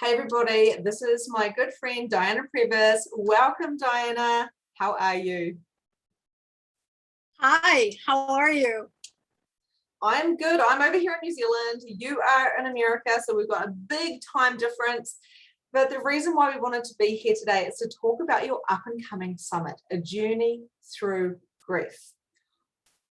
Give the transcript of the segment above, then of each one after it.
Hey everybody, this is my good friend Diana Previs. Welcome, Diana. How are you? Hi, how are you? I'm good. I'm over here in New Zealand. You are in America, so we've got a big time difference. But the reason why we wanted to be here today is to talk about your up and coming summit, A Journey Through Grief.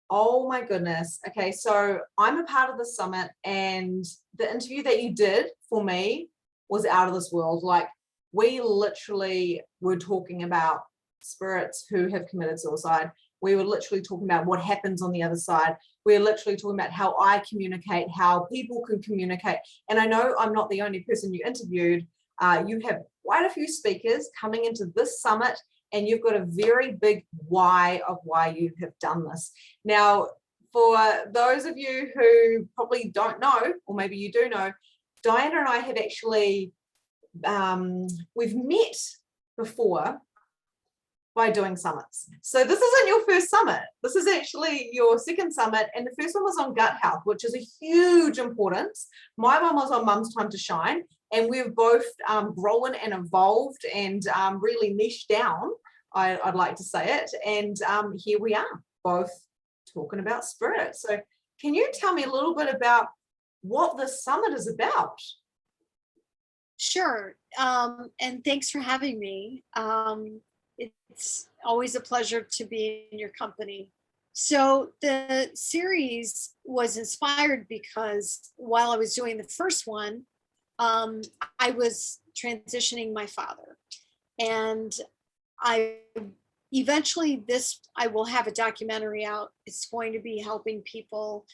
Oh my goodness. Okay, so I'm a part of the summit, and the interview that you did for me was out of this world. Like, we literally were talking about spirits who have committed suicide. We were literally talking about what happens on the other side. We're literally talking about how I communicate, how people can communicate. And I know I'm not the only person you interviewed. You have quite a few speakers coming into this summit, and you've got a very big why of why you have done this. Now, for those of you who probably don't know, or maybe you do know, Diana and I have actually, we've met before by doing summits. So this isn't your first summit. This is actually your second summit, and the first one was on gut health, which is a huge importance. My one was on Mum's Time to Shine, and we've both grown and evolved and really niched down, I'd like to say it. And here we are, both talking about spirit. So can you tell me a little bit about what the summit is about? Sure, and thanks for having me. It's always a pleasure to be in your company. So the series was inspired because while I was doing the first one, I was transitioning my father. And I eventually I will have a documentary out. It's going to be helping people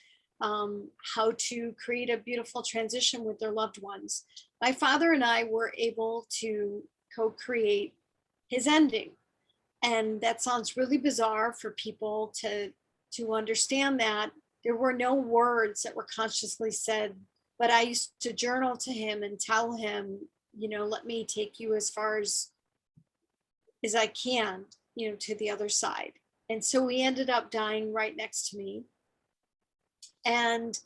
how to create a beautiful transition with their loved ones. My father and I were able to co-create his ending. And that sounds really bizarre for people to understand that. There were no words that were consciously said, but I used to journal to him and tell him, let me take you as far as I can, to the other side. And so he ended up dying right next to me. And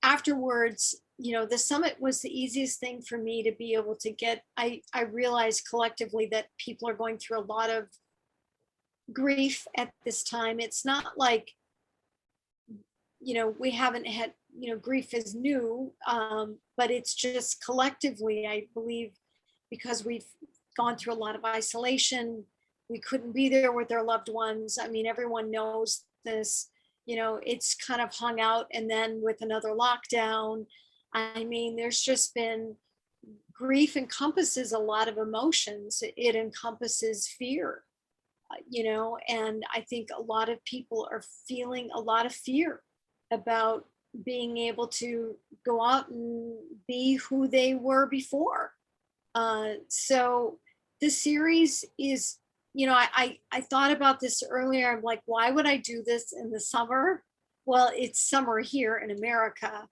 afterwards, the summit was the easiest thing for me to be able to get. I realized collectively that people are going through a lot of grief at this time. It's not like, we haven't had, grief is new, but it's just collectively, I believe, because we've gone through a lot of isolation. We couldn't be there with our loved ones. I mean, everyone knows this, it's kind of hung out. And then with another lockdown, I mean, there's just been, grief encompasses a lot of emotions. It encompasses fear, and I think a lot of people are feeling a lot of fear about being able to go out and be who they were before. So the series is, I thought about this earlier. I'm like, why would I do this in the summer? Well, it's summer here in America.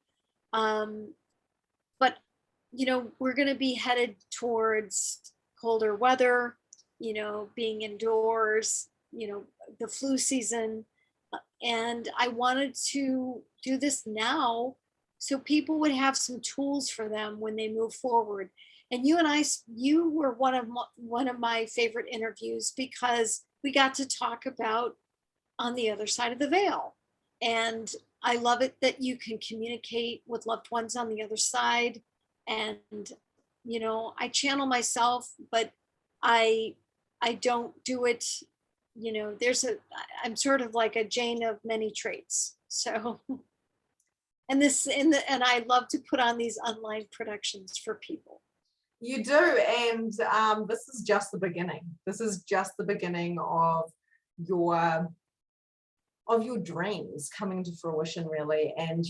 But, we're going to be headed towards colder weather, being indoors, the flu season. And I wanted to do this now so people would have some tools for them when they move forward. And you were one of my favorite interviews because we got to talk about on the other side of the veil. And I love it that you can communicate with loved ones on the other side. And, I channel myself, but I don't do it, I'm sort of like a Jane of many traits. So, and I love to put on these online productions for people. You do, and this is just the beginning. This is just the beginning of your dreams coming to fruition, really. And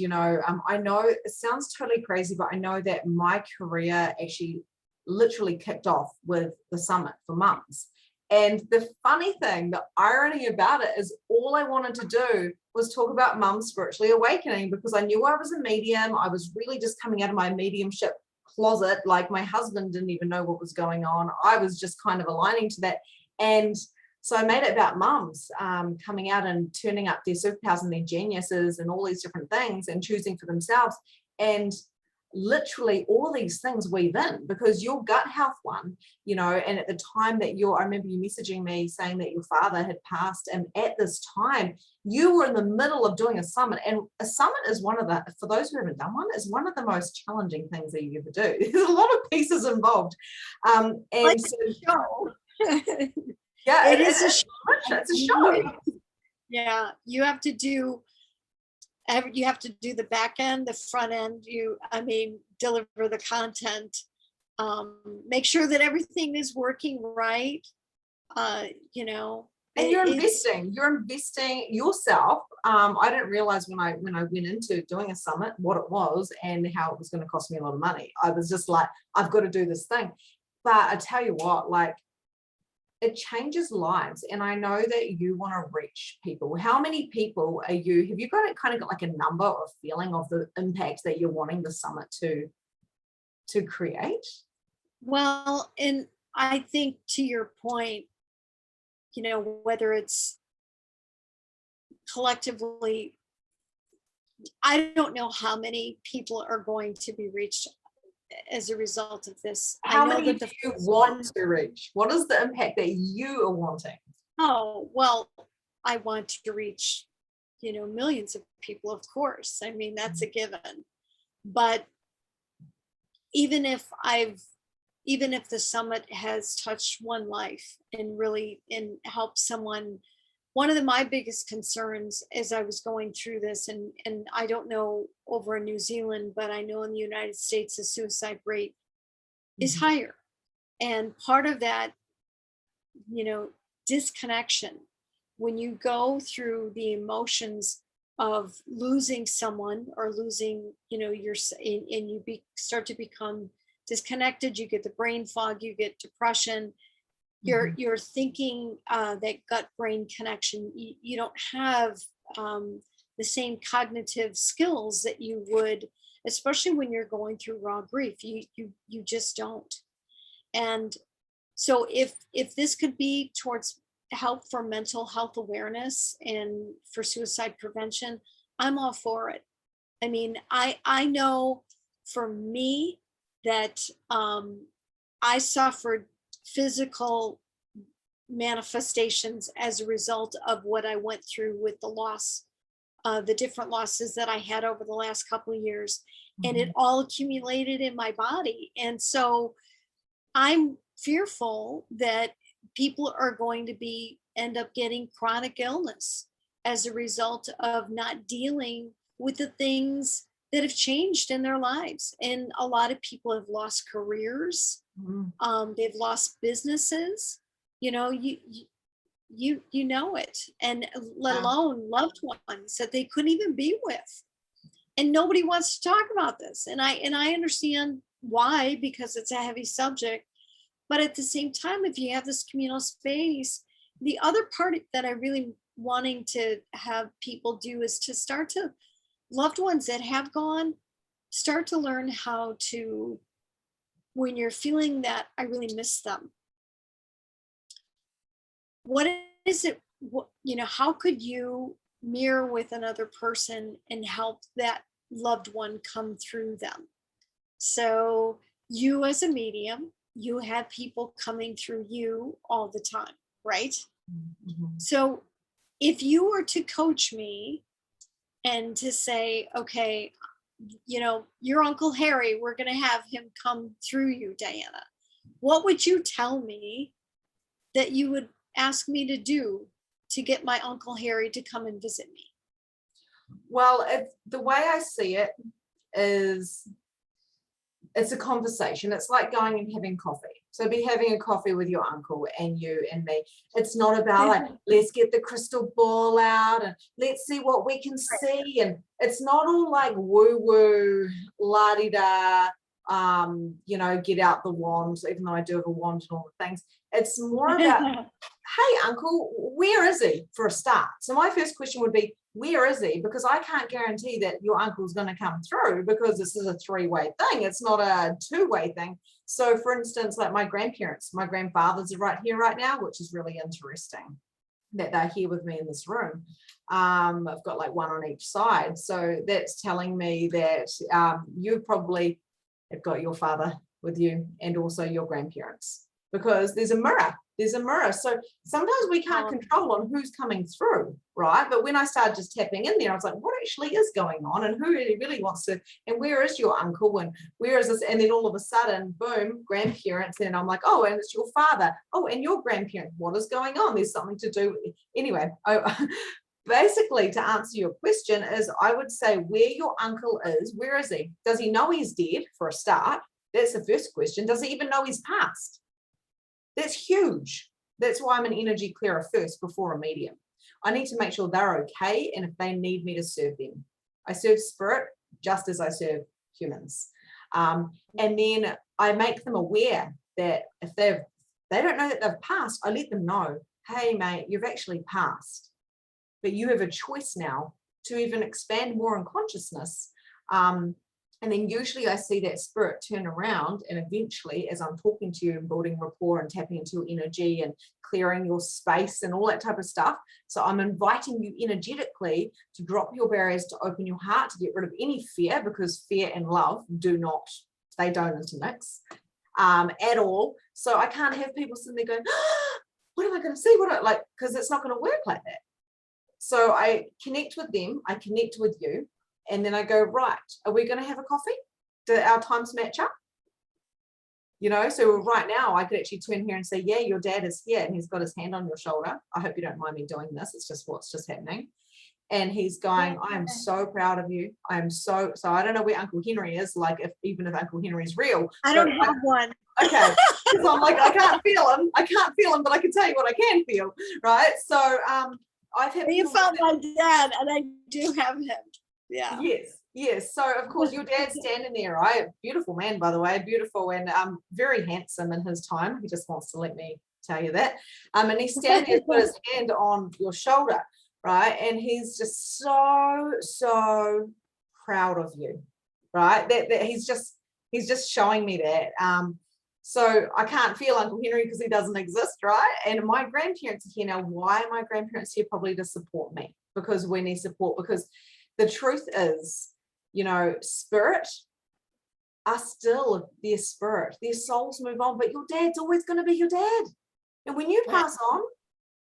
I know it sounds totally crazy, but I know that my career actually literally kicked off with the summit for mums. And the funny thing, the irony about it is all I wanted to do was talk about mums spiritually awakening, because I knew I was a medium. I was really just coming out of my mediumship closet. Like, my husband didn't even know what was going on. I was just kind of aligning to that. And so I made it about mums coming out and turning up their superpowers and their geniuses and all these different things and choosing for themselves. And literally all these things weave in, because your gut health one, you know, and at the time that I remember you messaging me saying that your father had passed, and at this time you were in the middle of doing a summit, and a summit is for those who haven't done one, is one of the most challenging things that you ever do. There's a lot of pieces involved. And like so, show. yeah, it is a show. It's a show. Yeah, you have to do the back end, the front end. Deliver the content, make sure that everything is working right. And you're investing yourself. I didn't realize when I went into doing a summit what it was and how it was going to cost me a lot of money. I was just like, I've got to do this thing. But I tell you what, like, it changes lives. And I know that you want to reach people. How many people have you got like a number or feeling of the impact that you're wanting the summit to create? Well, and I think to your point, whether it's collectively, I don't know how many people are going to be reached as a result of this. How many do you want to reach? What is the impact that you are wanting? Oh, well, I want to reach, millions of people, of course. I mean, that's a given. But even if the summit has touched one life and helped someone, one of my biggest concerns as I was going through this, and I don't know over in New Zealand, but I know in the United States, the suicide rate is higher. And part of that, disconnection, when you go through the emotions of losing someone or losing, and you start to become disconnected, you get the brain fog, you get depression, you're thinking that gut brain connection, you don't have the same cognitive skills that you would, especially when you're going through raw grief. You just don't. And so if this could be towards help for mental health awareness and for suicide prevention, I'm all for it. I mean, I know for me that I suffered physical manifestations as a result of what I went through with the loss, the different losses that I had over the last couple of years, and it all accumulated in my body. And so I'm fearful that people are going to end up getting chronic illness as a result of not dealing with the things that have changed in their lives. And a lot of people have lost careers. They've lost businesses. You know it, and let alone loved ones that they couldn't even be with. And nobody wants to talk about this. And I understand why, because it's a heavy subject. But at the same time, if you have this communal space, the other part that I really wanting to have people do is to start to, loved ones that have gone, start to learn how to, when you're feeling that I really miss them, what is it, how could you mirror with another person and help that loved one come through them? So you as a medium, you have people coming through you all the time, right? So if you were to coach me and to say, okay, your Uncle Harry, we're going to have him come through you, Diana, what would you tell me that you would ask me to do to get my Uncle Harry to come and visit me? Well, the way I see it is, it's a conversation. It's like going and having coffee. So be having a coffee with your uncle and you and me. It's not about like, let's get the crystal ball out and let's see what we can see. And it's not all like woo-woo, la-di-da, get out the wand, even though I do have a wand and all the things. It's more about, hey, uncle, where is he, for a start? So my first question would be, where is he? Because I can't guarantee that your uncle's going to come through, because this is a three-way thing. It's not a two-way thing. So for instance, like my grandfathers are right here right now, which is really interesting that they're here with me in this room. I've got like one on each side. So that's telling me that you're probably it got your father with you and also your grandparents, because there's a mirror. So sometimes we can't control on who's coming through, right? But when I started just tapping in there, I was like, what actually is going on, and who really wants to, and where is your uncle, and where is this? And then all of a sudden, boom, grandparents, and I'm like, oh, and it's your father. Oh, and your grandparents. What is going on? There's something to do with it. Anyway, basically, to answer your question is, I would say where your uncle is, where is he? Does he know he's dead, for a start? That's the first question. Does he even know he's passed? That's huge. That's why I'm an energy clearer first before a medium. I need to make sure they're okay, and if they need me to serve them. I serve spirit just as I serve humans. And then I make them aware that if they don't know that they've passed, I let them know, hey mate, you've actually passed. But you have a choice now to even expand more in consciousness. And then usually I see that spirit turn around, and eventually, as I'm talking to you and building rapport and tapping into your energy and clearing your space and all that type of stuff. So I'm inviting you energetically to drop your barriers, to open your heart, to get rid of any fear, because fear and love they don't intermix at all. So I can't have people sitting there going, oh, what am I going to see? Because it's not going to work like that. So I connect with them, I connect with you, and then I go, right, are we going to have a coffee? Do our times match up? So right now I could actually turn here and say, yeah, your dad is here, and he's got his hand on your shoulder. I hope you don't mind me doing this. It's just what's just happening. And he's going, I am so proud of you. I am so I don't know where Uncle Henry is, even if Uncle Henry's real. I don't have one. Okay. So I'm like, I can't feel him, but I can tell you what I can feel. Right. So I've had. You found my dad, and I do have him. Yeah. Yes. So of course your dad's standing there, right? Beautiful man, by the way, beautiful, and very handsome in his time. He just wants to let me tell you that. And he's standing there with his hand on your shoulder, right? And he's just so proud of you, right? That he's just showing me that. So I can't feel Uncle Henry because he doesn't exist, right? And my grandparents are here now. Why are my grandparents here? Probably to support me, because we need support. Because the truth is, spirit are still their spirit. Their souls move on, but your dad's always going to be your dad. And when you pass on,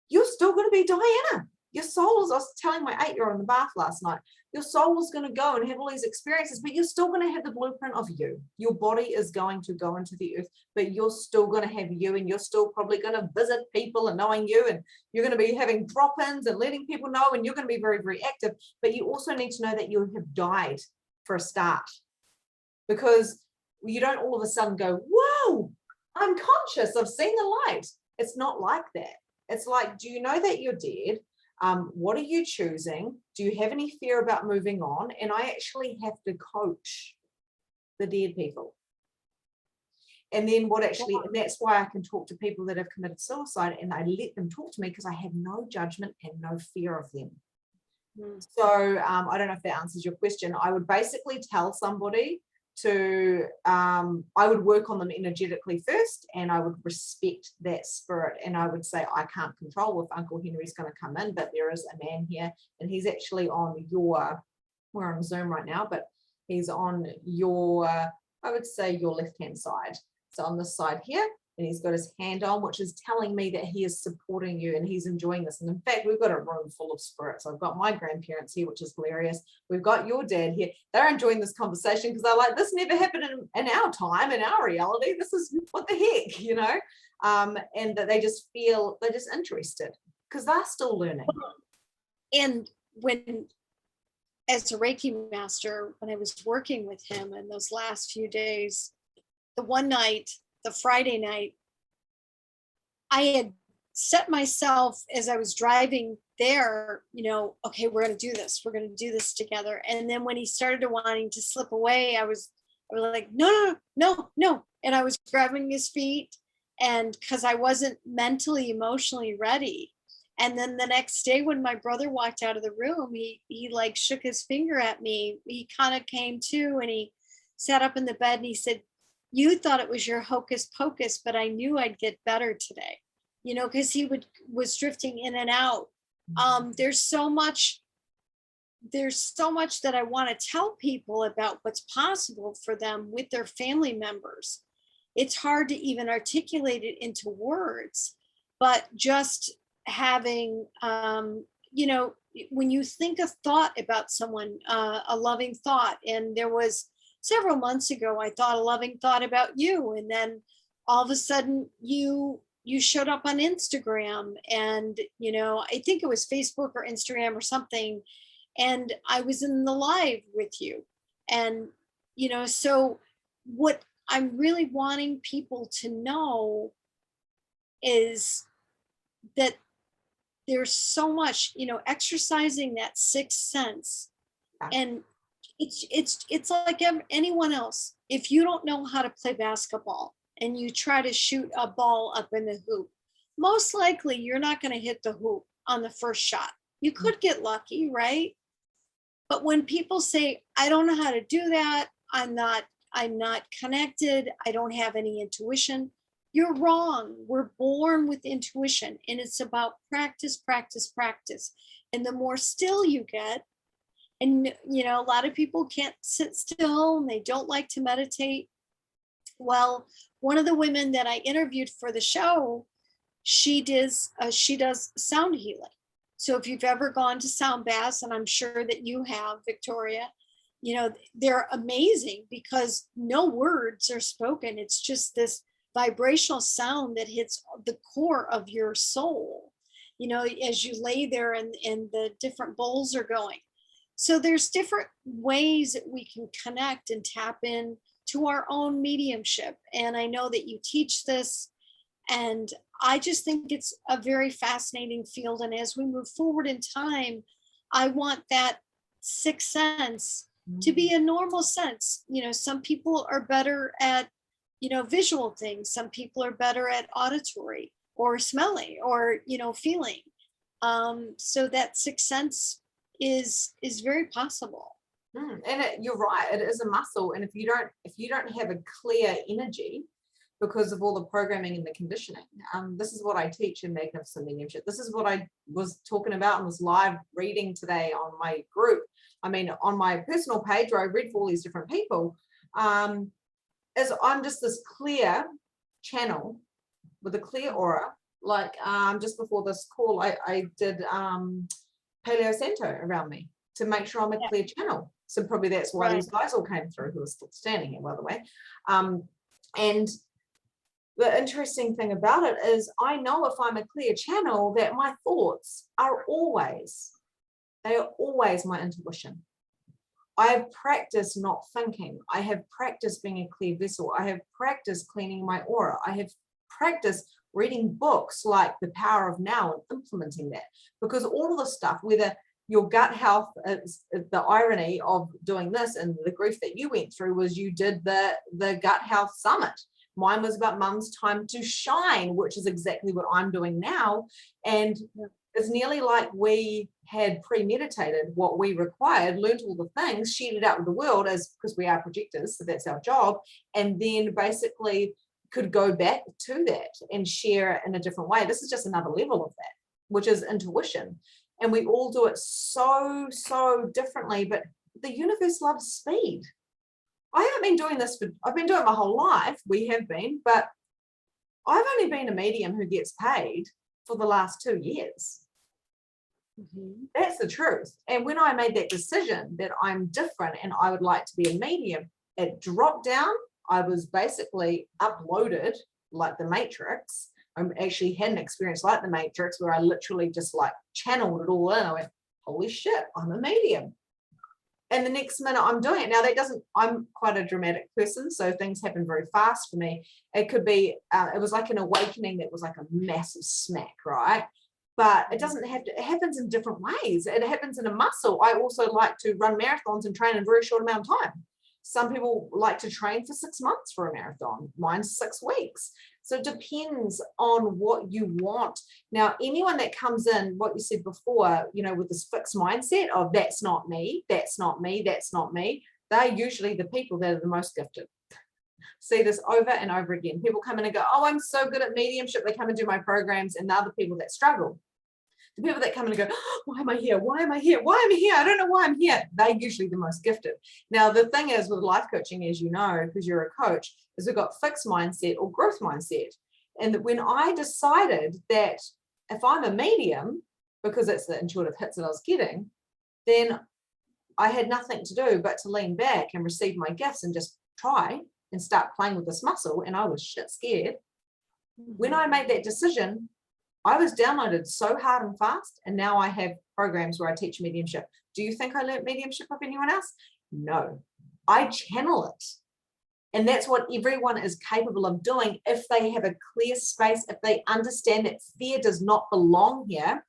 you're still going to be Diana. Your soul is, I was telling my 8-year-old in the bath last night, your soul is going to go and have all these experiences, but you're still going to have the blueprint of you. Your body is going to go into the earth, but you're still going to have you, and you're still probably going to visit people and knowing you, and you're going to be having drop-ins and letting people know, and you're going to be very, very active. But you also need to know that you have died for a start, because you don't all of a sudden go, whoa, I'm conscious, I've seen the light. It's not like that. It's like, do you know that you're dead? What are you choosing? Do you have any fear about moving on? And I actually have to coach the dead people. And then and that's why I can talk to people that have committed suicide, and I let them talk to me because I have no judgment and no fear of them. So I don't know if that answers your question. I would basically tell somebody to, I would work on them energetically first, and I would respect that spirit, and I would say, I can't control if Uncle Henry's going to come in, but there is a man here, and he's actually on we're on Zoom right now, but he's on your, I would say your left-hand side. So on this side here, and he's got his hand on, which is telling me that he is supporting you and he's enjoying this. And in fact, we've got a room full of spirits. I've got my grandparents here, which is hilarious. We've got your dad here. They're enjoying this conversation because they're like, this never happened in our time, in our reality. This is what the heck, and that they're just interested because they're still learning. And as a Reiki master, when I was working with him in those last few days, the Friday night, I had set myself as I was driving there, okay, we're going to do this. We're going to do this together. And then when he started wanting to slip away, I was like, no. And I was grabbing his feet, and because I wasn't mentally, emotionally ready. And then the next day when my brother walked out of the room, he like shook his finger at me. He kind of came to, and he sat up in the bed and he said, you thought it was your hocus pocus, but I knew I'd get better today, because he was drifting in and out. There's so much there's so much that I want to tell people about what's possible for them with their family members. It's hard to even articulate it into words, but just having, when you think a thought about someone, a loving thought, and there was several months ago, I thought a loving thought about you, and then all of a sudden you showed up on Instagram, and I think it was Facebook or Instagram or something, and I was in the live with you. And so what I'm really wanting people to know is that there's so much, exercising that sixth sense. And it's like anyone else. If you don't know how to play basketball and you try to shoot a ball up in the hoop, most likely you're not going to hit the hoop on the first shot. You could get lucky, right? But when people say, I don't know how to do that, I'm not connected, I don't have any intuition, you're wrong. We're born with intuition, and it's about practice, practice, practice. And the more still you get, and a lot of people can't sit still and they don't like to meditate. Well, one of the women that I interviewed for the show, she does sound healing. So if you've ever gone to sound baths, and I'm sure that you have, Victoria, they're amazing because no words are spoken. It's just this vibrational sound that hits the core of your soul, as you lay there and the different bowls are going. So there's different ways that we can connect and tap in to our own mediumship. And I know that you teach this, and I just think it's a very fascinating field. And as we move forward in time, I want that sixth sense to be a normal sense. Some people are better at, visual things. Some people are better at auditory or smelling or, feeling. So that sixth sense is very possible. And you're right, it is a muscle. And if you don't have a clear energy because of all the programming and the conditioning, this is what I teach in Magnificent Mediumship. This is what I was talking about and was live reading today on my group. I mean, on my personal page where I read for all these different people, is I'm just this clear channel with a clear aura. Like just before this call, I did Paleo Santo around me to make sure I'm a clear channel. So probably that's why these guys all came through, who are still standing here, by the way. And the interesting thing about it is I know if I'm a clear channel that my thoughts are always my intuition. I have practiced not thinking. I have practiced being a clear vessel. I have practiced cleaning my aura. I have practiced reading books like The Power of Now and implementing that, because all of the stuff, whether your gut health is the irony of doing this, and the grief that you went through was you did the gut health summit. Mine was about Mum's Time to Shine, which is exactly what I'm doing now. And it's nearly like we had premeditated what we required, learned all the things, shared it out with the world because we are projectors, so that's our job, and then basically could go back to that and share it in a different way. This is just another level of that, which is intuition. And we all do it so differently, but the universe loves speed. I haven't been doing this I've been doing it my whole life. We have been, but I've only been a medium who gets paid for the last 2 years. That's the truth. And when I made that decision that I'm different and I would like to be a medium, it dropped down. I was basically uploaded like the Matrix. I actually had an experience like the Matrix where I literally just like channeled it all in. I went, holy shit, I'm a medium. And the next minute I'm doing it. Now I'm quite a dramatic person, so things happen very fast for me. It could be, it was like an awakening that was like a massive smack, right? But it doesn't have to, it happens in different ways. It happens in a muscle. I also like to run marathons and train in a very short amount of time. Some people like to train for 6 months for a marathon. Mine's 6 weeks. So it depends on what you want. Now, anyone that comes in, what you said before, with this fixed mindset of that's not me, that's not me, that's not me, they're usually the people that are the most gifted. See this over and over again. People come in and go, oh, I'm so good at mediumship. They come and do my programs, and they're the people that struggle. The people that come in and go, oh, why am I here? Why am I here? Why am I here? I don't know why I'm here. They're usually the most gifted. Now, the thing is with life coaching, as you know, because you're a coach, is we've got fixed mindset or growth mindset. And when I decided that if I'm a medium, because it's the intuitive hits that I was getting, then I had nothing to do but to lean back and receive my gifts and just try and start playing with this muscle. And I was shit scared. When I made that decision, I was downloaded so hard and fast. And now I have programs where I teach mediumship. Do you think I learned mediumship of anyone else? No, I channel it. And that's what everyone is capable of doing if they have a clear space, if they understand that fear does not belong here.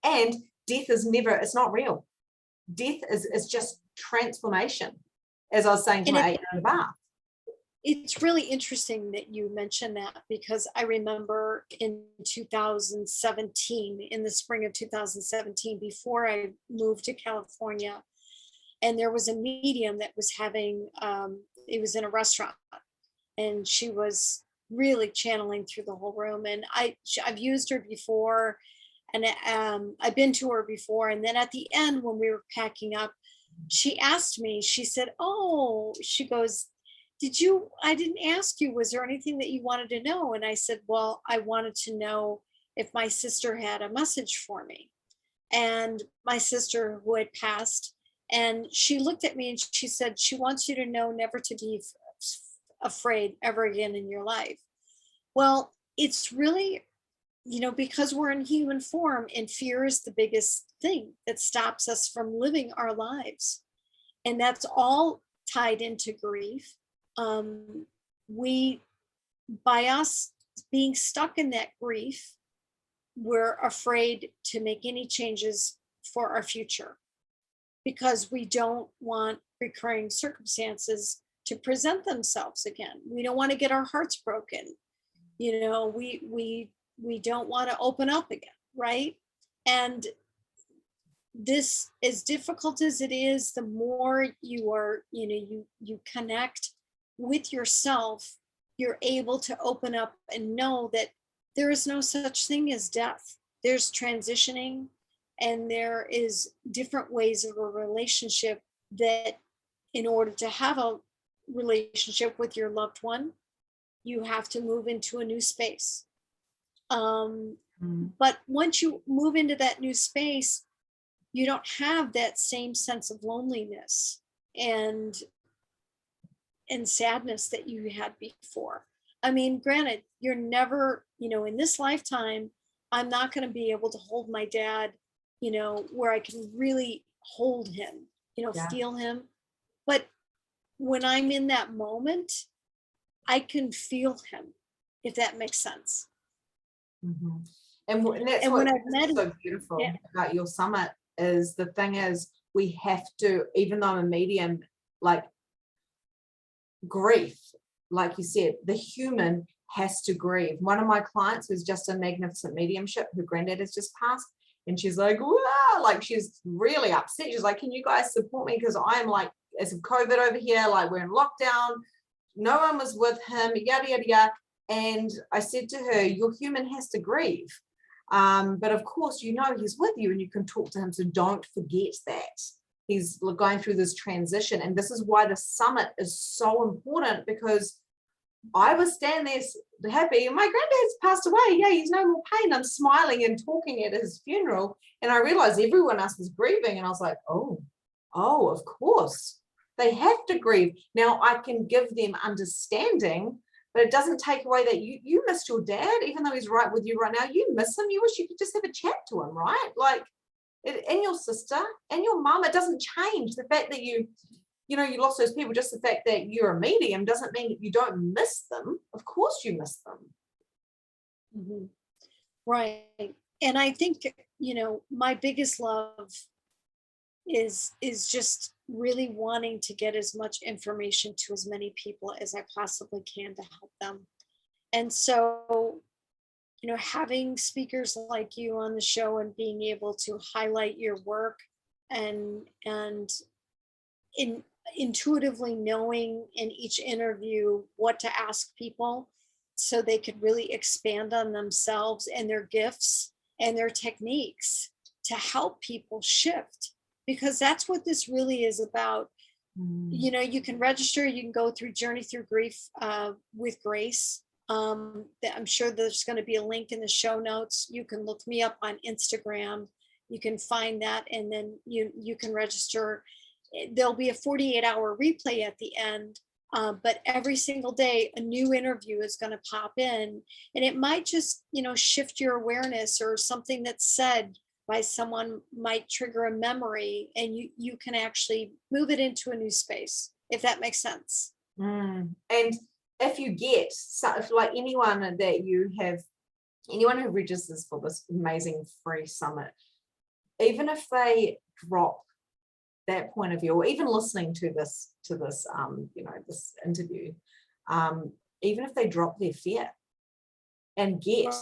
And death is never, it's not real. Death is just transformation, as I was saying to my 8-year-old in the bath. It's really interesting that you mentioned that, because I remember in 2017, in the spring of 2017, before I moved to California, and there was a medium that was having, it was in a restaurant, and she was really channeling through the whole room. And I've used her before, and I've been to her before. And then at the end, when we were packing up, she asked me, she said, oh, she goes, I didn't ask you, was there anything that you wanted to know? And I said, well, I wanted to know if my sister had a message for me. And my sister, who had passed, and she looked at me and she said, she wants you to know never to be afraid ever again in your life. Well, it's really, because we're in human form, and fear is the biggest thing that stops us from living our lives. And that's all tied into grief. By us being stuck in that grief, we're afraid to make any changes for our future, because we don't want recurring circumstances to present themselves again. We don't want to get our hearts broken. We don't want to open up again, right? And this, as difficult as it is, the more you are, you connect with yourself, you're able to open up and know that there is no such thing as death. There's transitioning, and there is different ways of a relationship, that in order to have a relationship with your loved one, you have to move into a new space. But once you move into that new space, you don't have that same sense of loneliness and sadness that you had before. I mean, granted, you're never, in this lifetime, I'm not going to be able to hold my dad, where I can really hold him, feel him. But when I'm in that moment, I can feel him, if that makes sense. Mm-hmm. And that's and what when I've met him, so beautiful about your summit is the thing is, we have to, even though I'm a medium, like grief, like you said, the human has to grieve. One of my clients who's just a magnificent mediumship, her granddad has just passed, and she's like, wow, like she's really upset. She's like, can you guys support me? Because I'm like, as of COVID over here, like we're in lockdown, no one was with him, yada, yada, yada. And I said to her, your human has to grieve. But of course, he's with you and you can talk to him. So don't forget that he's going through this transition. And this is why the summit is so important, because I was standing there happy, and my granddad's passed away. Yeah, he's no more pain. I'm smiling and talking at his funeral. And I realized everyone else was grieving. And I was like, oh, of course. They have to grieve. Now I can give them understanding, but it doesn't take away that you missed your dad, even though he's right with you right now. You miss him. You wish you could just have a chat to him, right? Like, and your sister and your mum. It doesn't change the fact that you lost those people. Just the fact that you're a medium doesn't mean that you don't miss them. Of course you miss them. Mm-hmm. Right. And I think, my biggest love is just really wanting to get as much information to as many people as I possibly can to help them. And so, having speakers like you on the show and being able to highlight your work and intuitively knowing in each interview what to ask people so they could really expand on themselves and their gifts and their techniques. to help people shift, because that's what this really is about. You know, you can register, you can go through Journey Through Grief with Grace. I'm sure there's going to be a link in the show notes. You can look me up on Instagram. You can find that, and then you can register. There'll be a 48-hour replay at the end, but every single day a new interview is going to pop in, and it might just, you know, shift your awareness, or something that's said by someone might trigger a memory, and you can actually move it into a new space, if that makes sense. And if you get, so if like anyone who registers for this amazing free summit, even if they drop that point of view, or even listening to this you know, this interview, even if they drop their fear and get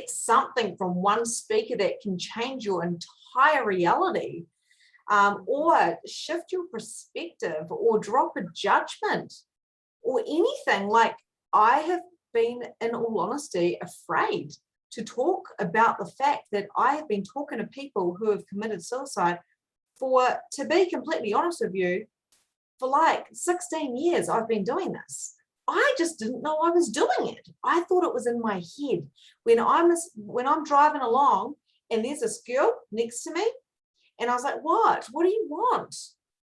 something from one speaker that can change your entire reality, or shift your perspective, or drop a judgment, or anything. Like, I have been, in all honesty, afraid to talk about the fact that I have been talking to people who have committed suicide for, to be completely honest with you, for like 16 years I've been doing this. I just didn't know I was doing it. I thought it was in my head. When I'm driving along and there's this girl next to me, and I was like, what do you want?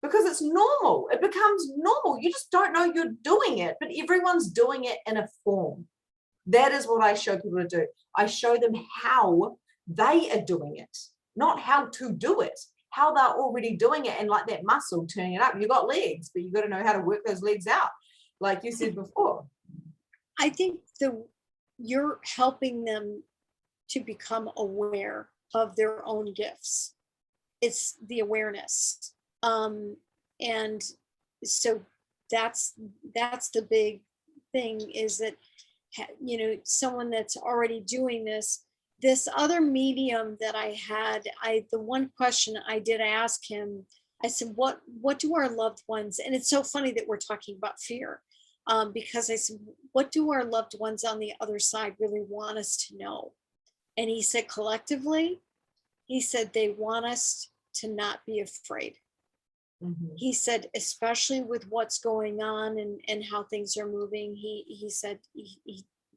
Because it's normal. It becomes normal. You just don't know you're doing it, but everyone's doing it in a form. That is what I show people to do. I show them how they are doing it, not how to do it, how they're already doing it. And like that muscle, turning it up. You got legs, but you got to know how to work those legs out, like you said before. I think you're helping them to become aware of their own gifts. It's the awareness. And so that's the big thing, is that, you know, someone that's already doing this other medium that I had, the one question I did ask him, I said, what do our loved ones, and it's so funny that we're talking about fear, because I said, what do our loved ones on the other side really want us to know? And he said, collectively, he said, they want us to not be afraid. He said, especially with what's going on and how things are moving, he said,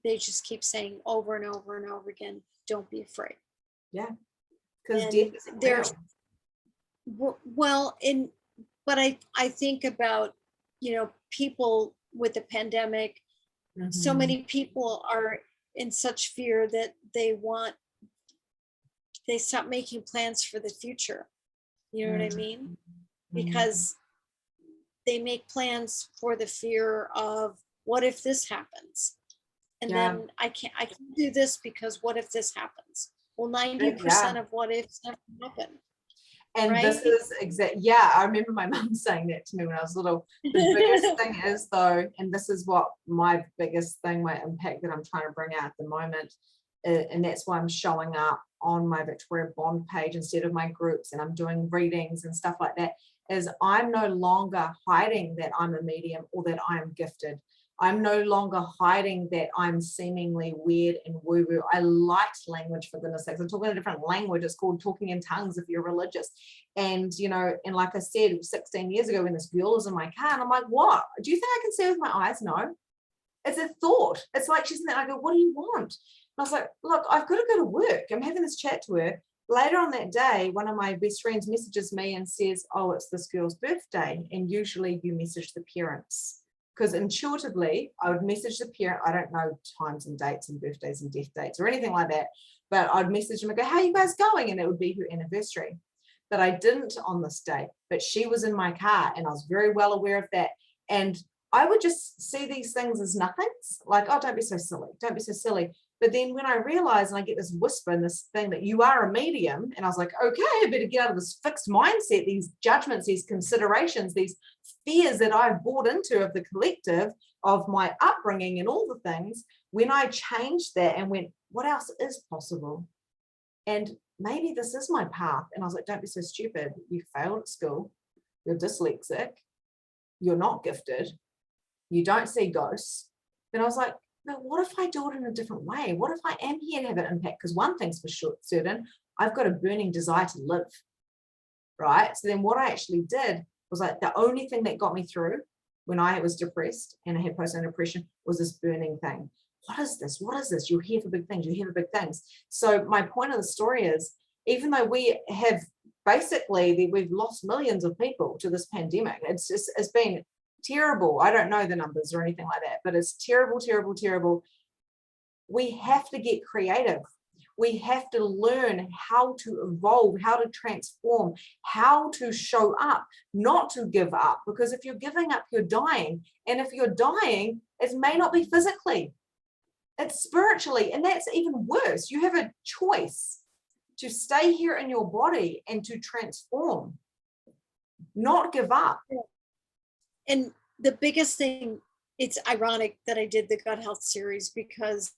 they just keep saying over and over and over again, don't be afraid. Yeah, because death is real. Well, but I think about, you know, people with the pandemic, so many people are in such fear that they stop making plans for the future. You know what I mean? Because they make plans for the fear of, what if this happens? And then I can't do this because what if this happens? Well, 90% of what ifs never happen. And right? This is I remember my mum saying that to me when I was little. The biggest thing is, though, and this is what my biggest thing, my impact that I'm trying to bring out at the moment, and that's why I'm showing up on my Victoria Bond page instead of my groups, and I'm doing readings and stuff like that, is I'm no longer hiding that I'm a medium or that I'm gifted. I'm no longer hiding that I'm seemingly weird and woo-woo. I liked language, for goodness sakes. I'm talking a different language. It's called talking in tongues if you're religious. And, you know, and like I said, 16 years ago when this girl was in my car, and I'm like, what? Do you think I can see with my eyes? No. It's a thought. It's like she's in there. I go, what do you want? And I was like, look, I've got to go to work. I'm having this chat to her. Later on that day, one of my best friends messages me and says, oh, it's this girl's birthday. And usually you message the parents. Because intuitively, I would message the parent. I don't know times and dates and birthdays and death dates or anything like that. But I'd message them and go, how are you guys going? And it would be her anniversary. But I didn't on this day. But she was in my car and I was very well aware of that. And I would just see these things as nothings. Like, oh, don't be so silly. Don't be so silly. But then when I realized, and I get this whisper and this thing that you are a medium, and I was like, okay, I better get out of this fixed mindset, these judgments, these considerations, these fears that I've bought into of the collective, of my upbringing and all the things. When I changed that and went, what else is possible? And maybe this is my path. And I was like, don't be so stupid. You failed at school. You're dyslexic. You're not gifted. You don't see ghosts. Then I was like, but what if I do it in a different way? What if I am here to have an impact? Because one thing's for sure, certain, I've got a burning desire to live, right? So then what I actually did was like the only thing that got me through when I was depressed and I had postnatal depression was this burning thing. What is this? What is this? You're here for big things. You're here for big things. So my point of the story is, even though we have basically, we've lost millions of people to this pandemic, it's been terrible. I don't know the numbers or anything like that, but it's terrible, terrible, terrible. We have to get creative. We have to learn how to evolve, how to transform, how to show up, not to give up. Because if you're giving up, you're dying. And if you're dying, it may not be physically, it's spiritually. And that's even worse. You have a choice to stay here in your body and to transform, not give up. And the biggest thing, it's ironic that I did the gut health series because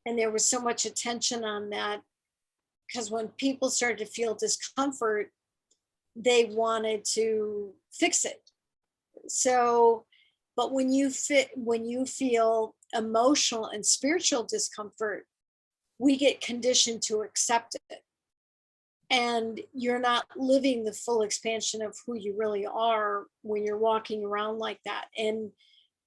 and there was so much attention on that, because when people started to feel discomfort, they wanted to fix it. So, but when you feel emotional and spiritual discomfort, we get conditioned to accept it. And you're not living the full expansion of who you really are when you're walking around like that. And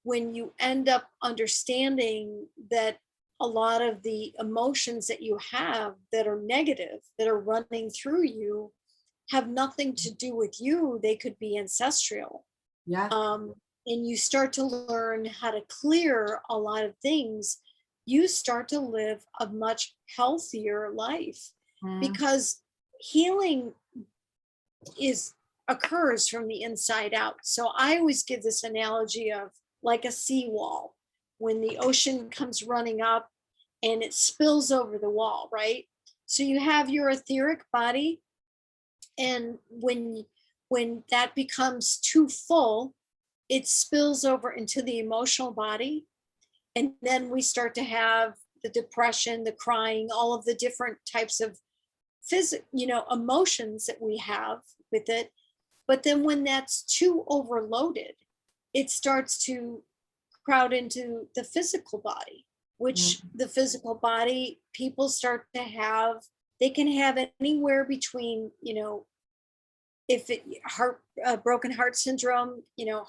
when you end up understanding that a lot of the emotions that you have that are negative, that are running through you, have nothing to do with you. They could be ancestral. Yeah. And you start to learn how to clear a lot of things. You start to live a much healthier life because healing occurs from the inside out. So I always give this analogy of like a seawall. When the ocean comes running up and it spills over the wall, right? So you have your etheric body, and when that becomes too full, it spills over into the emotional body, and then we start to have the depression, the crying, all of the different types of emotions that we have with it. But then when that's too overloaded, it starts to crowd into the physical body, which the physical body, people start to have, they can have anywhere between, broken heart syndrome,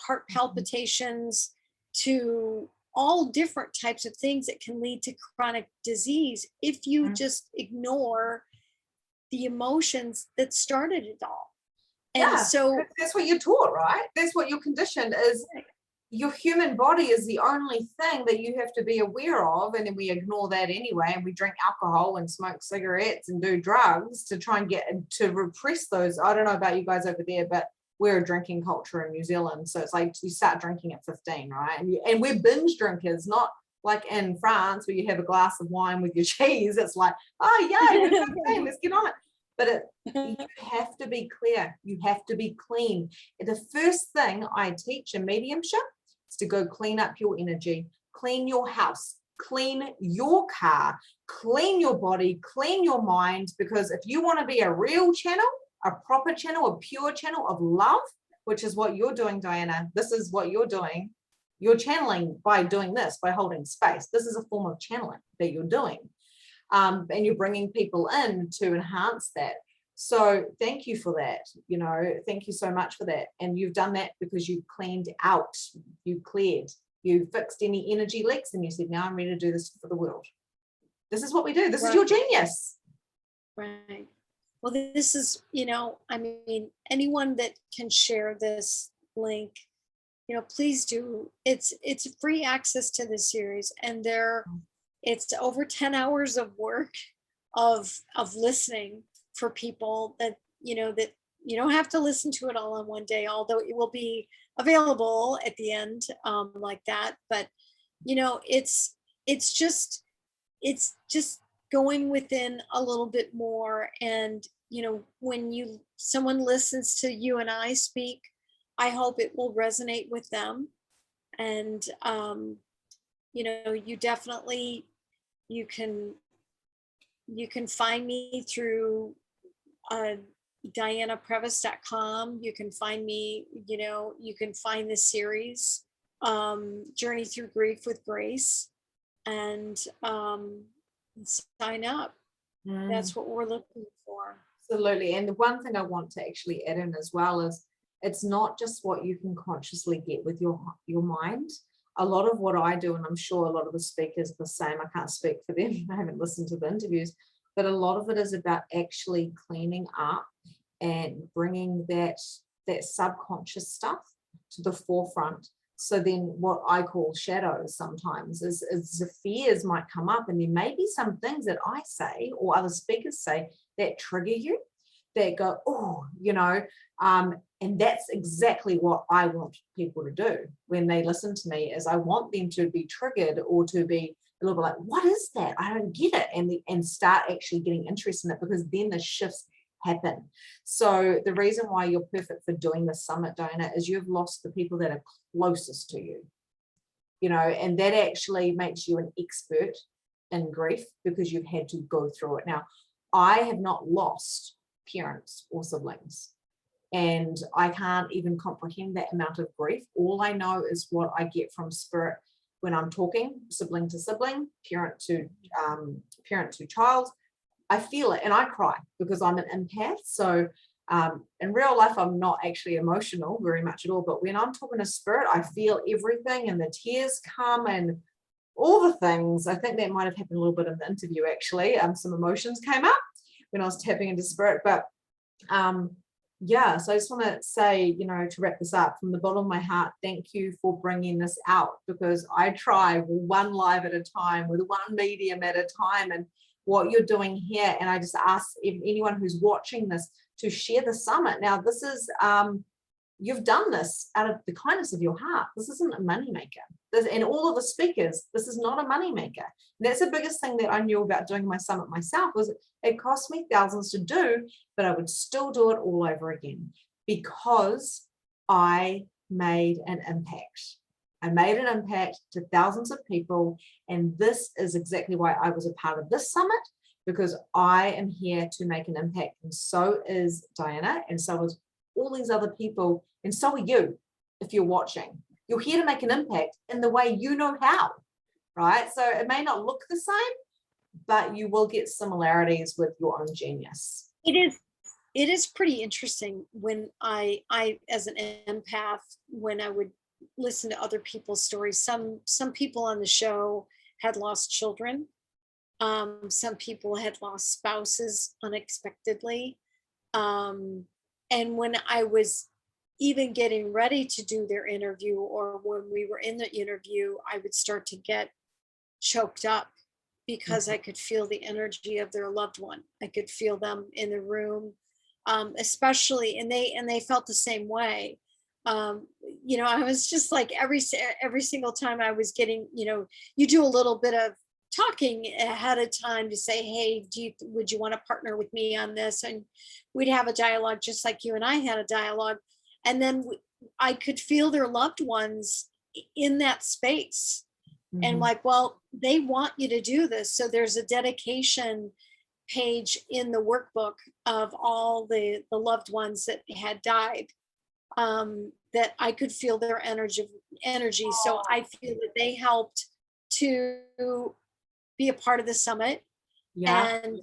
heart palpitations, to all different types of things that can lead to chronic disease if you just ignore the emotions that started it all. And so that's what you're taught, right? That's what you're conditioned is. Your human body is the only thing that you have to be aware of, and then we ignore that anyway, and we drink alcohol and smoke cigarettes and do drugs to try and get to repress those. I don't know about you guys over there, but we're a drinking culture in New Zealand, so it's like you start drinking at 15, right? And we're binge drinkers, not like in France where you have a glass of wine with your cheese. It's like, oh yeah, we're 15, let's get on it. But you have to be clear. You have to be clean. The first thing I teach in mediumship is to go clean up your energy, clean your house, clean your car, clean your body, clean your mind. Because if you want to be a real channel, a proper channel, a pure channel of love, which is what you're doing, Diana, this is what you're doing. You're channeling by doing this, by holding space. This is a form of channeling that you're doing. And you're bringing people in to enhance that. So thank you for that. Thank you so much for that. And you've done that because you cleaned out, you cleared, you fixed any energy leaks, and you said, now I'm ready to do this for the world. This is what we do. This is your genius. Right. Well, this is, anyone that can share this link, please do. It's free access to this series, and it's over 10 hours of work of listening for people that that you don't have to listen to it all in one day, although it will be available at the end like that. But it's just going within a little bit more. And when someone listens to you and I speak, I hope it will resonate with them. And you definitely, you can find me through DianaPrevis.com. You can find me, you can find the series, Journey Through Grief with Grace, and sign up. That's what we're looking for. Absolutely. And the one thing I want to actually add in as well is it's not just what you can consciously get with your mind. A lot of what I do, and I'm sure a lot of the speakers are the same, I can't speak for them, I haven't listened to the interviews, but a lot of it is about actually cleaning up and bringing that subconscious stuff to the forefront. So then what I call shadows sometimes is the fears might come up, and there may be some things that I say or other speakers say that trigger you, that go, oh, and that's exactly what I want people to do when they listen to me, is I want them to be triggered or to be a little bit like, what is that? I don't get it. And start actually getting interested in it, because then the shifts happen. So the reason why you're perfect for doing the summit, Diana, is you've lost the people that are closest to you, and that actually makes you an expert in grief because you've had to go through it. Now, I have not lost parents or siblings, and I can't even comprehend that amount of grief. All I know is what I get from spirit when I'm talking sibling to sibling, parent to child. I feel it and I cry because I'm an empath. So in real life, I'm not actually emotional very much at all. But when I'm talking to spirit, I feel everything, and the tears come and all the things. I think that might have happened a little bit in the interview, actually. Some emotions came up when I was tapping into spirit. But yeah, so I just want to say, to wrap this up, from the bottom of my heart, thank you for bringing this out, because I try one live at a time with one medium at a time, and what you're doing here. And I just ask anyone who's watching this to share the summit. Now, this is, you've done this out of the kindness of your heart. This isn't a moneymaker. And all of the speakers, this is not a moneymaker. And that's the biggest thing that I knew about doing my summit myself, was it cost me thousands to do, but I would still do it all over again, because I made an impact. I made an impact to thousands of people. And this is exactly why I was a part of this summit, because I am here to make an impact. And so is Diana, and so is all these other people, and so are you. If you're watching, you're here to make an impact in the way you know how, right? So it may not look the same, but you will get similarities with your own genius. It is pretty interesting when I as an empath, when I would listen to other people's stories. Some people on the show had lost children. Some people had lost spouses unexpectedly. And when I was even getting ready to do their interview, or when we were in the interview, I would start to get choked up because I could feel the energy of their loved one. I could feel them in the room, especially, and they felt the same way. I was just like, every single time I was getting, you do a little bit of talking ahead of time to say, hey, would you want to partner with me on this? And we'd have a dialogue just like you and I had a dialogue. And then I could feel their loved ones in that space. And like, well, they want you to do this. So there's a dedication page in the workbook of all the loved ones that had died, that I could feel their energy. So I feel that they helped to be a part of the summit. Yeah. And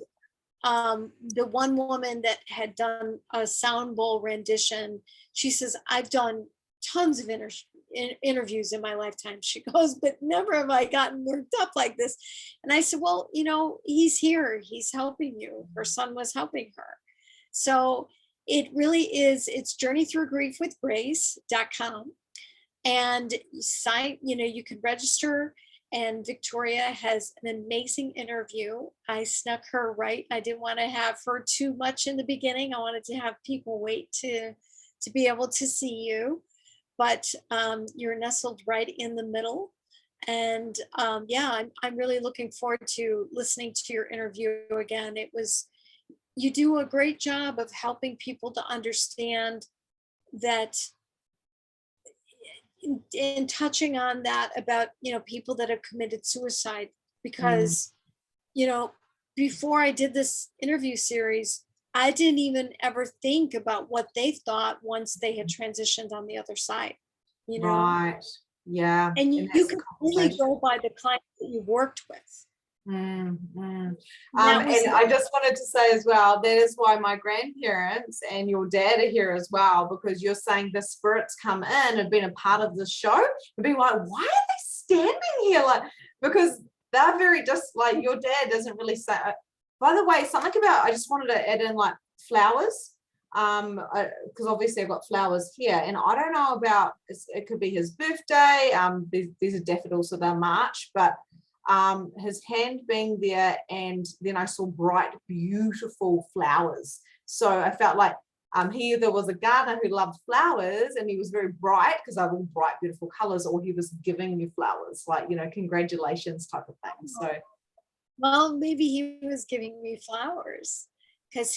the one woman that had done a sound bowl rendition, she says, I've done tons of interviews in my lifetime. She goes, but never have I gotten worked up like this. And I said, well, he's here, he's helping you. Her son was helping her. So it really is, it's journeythroughgriefwithgrace.com. And you can register. And Victoria has an amazing interview. I snuck her right. I didn't want to have her too much in the beginning. I wanted to have people wait to be able to see you. But you're nestled right in the middle. And I'm really looking forward to listening to your interview again. You do a great job of helping people to understand that, in touching on that about, people that have committed suicide, because, before I did this interview series, I didn't even ever think about what they thought once they had transitioned on the other side, Right. Yeah. And you can really go by the clients that you've worked with. That was And I just wanted to say as well, that is why my grandparents and your dad are here as well, because you're saying the spirits come in and been a part of the show and being like, why are they standing here? Like, because they're very just like, your dad doesn't really say. By the way, something about, I just wanted to add in like flowers, because obviously I've got flowers here, and I don't know about, it could be his birthday. These are daffodils, so they're March, but his hand being there, and then I saw bright, beautiful flowers. So I felt like he either was a gardener who loved flowers and he was very bright because they're all bright, beautiful colors, or he was giving you flowers, like, congratulations type of thing. So, well, maybe he was giving me flowers because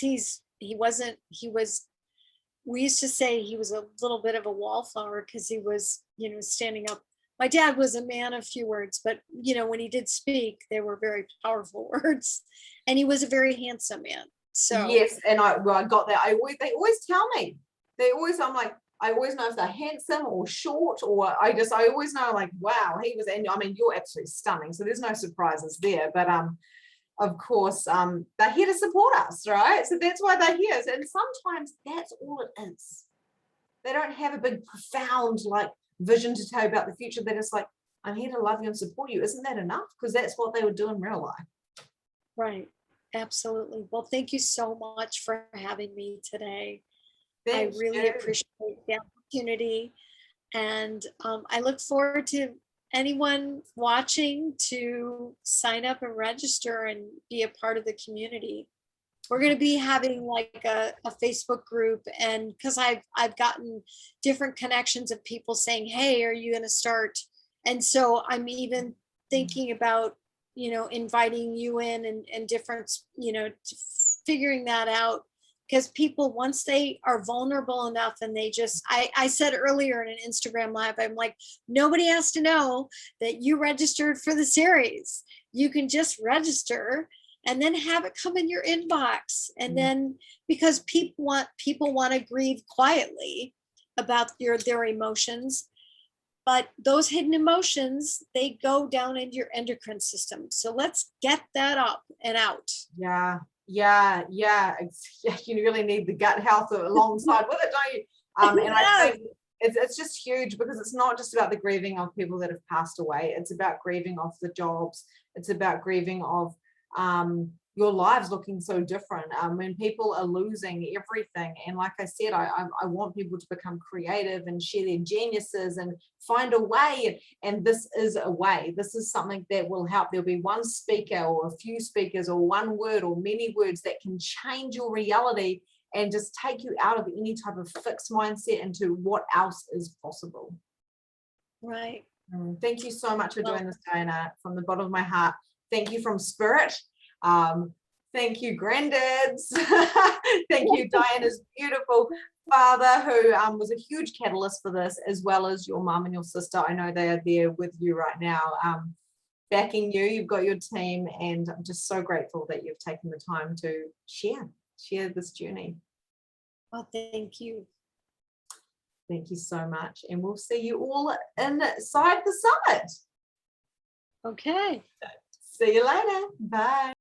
we used to say he was a little bit of a wallflower because he was, standing up. My dad was a man of few words, but when he did speak, they were very powerful words, and he was a very handsome man. So yes, and I got that. They always tell me. I'm like, I always know if they're handsome or short, or I always know, like, wow, he was. And I mean, you're absolutely stunning. So there's no surprises there. But of course, they're here to support us, right? So that's why they're here. And sometimes that's all it is. They don't have a big, profound, like, vision to tell you about the future. They're just like, I'm here to love you and support you. Isn't that enough? Because that's what they would do in real life. right. Absolutely. Well, thank you so much for having me today. Thank I really you. appreciate the opportunity. And I look forward to anyone watching to sign up and register and be a part of the community. We're going to be having like a Facebook group, and because I've gotten different connections of people saying, hey, are you going to start? And so I'm even thinking about, inviting you in and different, figuring that out. Because people, once they are vulnerable enough and they just, I said earlier in an Instagram live, I'm like, nobody has to know that you registered for the series. You can just register and then have it come in your inbox. And then, because people want to grieve quietly about their emotions, but those hidden emotions, they go down into your endocrine system. So let's get that up and out. Yeah. You really need the gut health alongside with it, don't you? And I think it's just huge, because it's not just about the grieving of people that have passed away. It's about grieving of the jobs. It's about grieving of your lives looking so different when people are losing everything. And like I said, I want people to become creative and share their geniuses and find a way. And this is a way. This is something that will help. There'll be one speaker or a few speakers or one word or many words that can change your reality and just take you out of any type of fixed mindset into what else is possible. Right. Thank you so much for doing this, Diana, from the bottom of my heart. Thank you from spirit. Thank you, granddads. Thank you, Diana's beautiful father, who was a huge catalyst for this, as well as your mum and your sister. I know they are there with you right now, backing you. You've got your team, and I'm just so grateful that you've taken the time to share this journey. Oh, thank you. Thank you so much. And we'll see you all inside the summit. Okay. See you later. Bye.